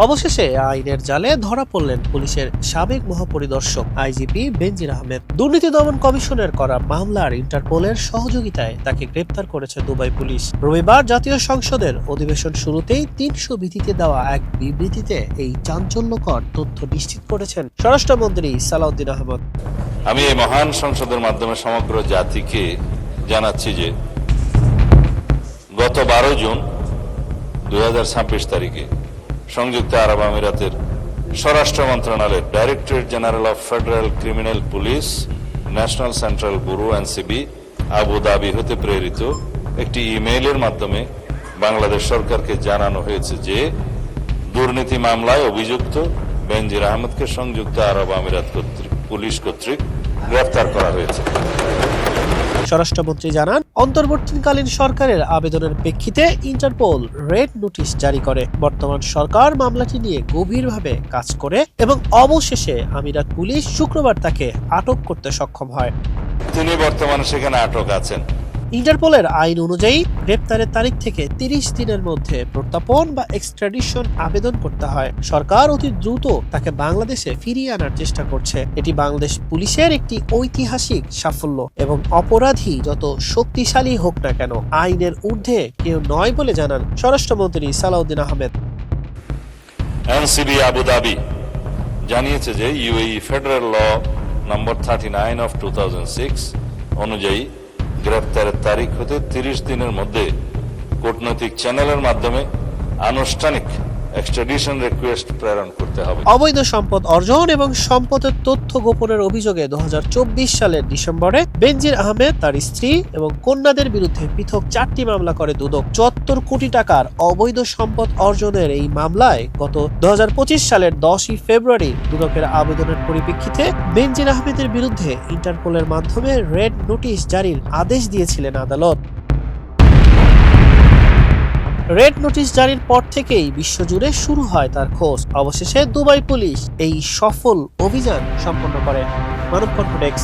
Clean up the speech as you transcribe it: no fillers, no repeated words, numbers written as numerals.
অবশেষে আইনের জালে ধরা পড়লেন পুলিশের সাবেক মহাপরিদর্শক আইজিপি বেনজির আহমেদ। দুর্নীতি দমন কমিশনের করা মামলার ইন্টারপোলের সহযোগিতায় তাকে গ্রেপ্তার করেছে দুবাই পুলিশ। রবিবার জাতীয় সংসদের অধিবেশন শুরুতেই ৩০০ ভিত্তিতে দেওয়া এক বিবৃতিতে এই চাঞ্চল্যকর তথ্য নিশ্চিত করেছেন স্বরাষ্ট্রমন্ত্রী সালাউদ্দিন আহমেদ। আমি এই মহান সংসদের মাধ্যমে সমগ্র জাতিকে জানাচ্ছি যে গত 12 জুন 2026 তারিখে সংযুক্ত আরব আমিরাতের স্বরাষ্ট্র মন্ত্রণালয়ের directorate general of federal criminal police, national central bureau NCB, Abu Dhabi হতে প্রেরিত একটি ইমেইলের মাধ্যমে বাংলাদেশ সরকারকে জানানো হয়েছে যে দুর্নীতি মামলায় অভিযুক্ত বেনজির আহমেদকে সংযুক্ত আরব আমিরাত পুলিশ কর্তৃক গ্রেফতার করা হয়েছে। স্বরাষ্ট্রমন্ত্রী জানান, অন্তর্বর্তীকালীন সরকারের আবেদনের প্রেক্ষিতে ইন্টারপোল রেড নোটিশ জারি করে। বর্তমান সরকার মামলাটি নিয়ে গভীরভাবে কাজ করে এবং অবশেষে আমিরাত পুলিশ শুক্রবার তাকে আটক করতে সক্ষম হয়। তিনি বর্তমানে সেখানে আটক আছেন। ইন্টারপোলের আইন অনুযায়ী গ্রেপ্তারের তারিখ থেকে ৩০ দিনের মধ্যে প্রত্যর্পণ বা এক্সট্রাডিশন আবেদন করতে হয়। সরকার অতি দ্রুত তাকে বাংলাদেশে ফিরিয়ে আনার চেষ্টা করছে। এটি বাংলাদেশ পুলিশের একটি ঐতিহাসিক সাফল্য এবং অপরাধী যত শক্তিশালী হোক না কেন আইনের ঊর্ধ্বে কেউ নয় বলে জানান স্বরাষ্ট্রমন্ত্রী সালাউদ্দিন আহমেদ। এনসিবি আবুধাবি জানিয়েছে যে UAE federal law number 39 of 2006 অনুযায়ী গ্রেফতারের তারিখ হতে 30 দিনের মধ্যে কূটনৈতিক চ্যানেলের মাধ্যমে আনুষ্ঠানিক এক্সট্রাডিশন রিকোয়েস্ট প্রেরণ করতে হবে। অবৈধ সম্পদ অর্জন এবং সম্পদের তথ্য গোপনের অভিযোগে 2024 সালের ডিসেম্বরে বেনজির আহমেদ, তার স্ত্রী এবং কন্যাদের বিরুদ্ধে পৃথক 4টি মামলা করে দুদক। 74 কোটি টাকার অবৈধ সম্পদ অর্জনের এই মামলায় গত 2025 সালের 10ই ফেব্রুয়ারি দুদকের আবেদনের পরিপ্রেক্ষিতে বেনজির আহমেদের বিরুদ্ধে ইন্টারপোলের মাধ্যমে রেড নোটিশ জারির আদেশ দিয়েছিলেন আদালত। রেড নোটিশ জারির পর থেকেই বিশ্বজুড়ে শুরু হয় তার খোঁজ। অবশেষে দুবাই পুলিশ এই সফল অভিযান সম্পন্ন করে। মানব কনফিডেন্স।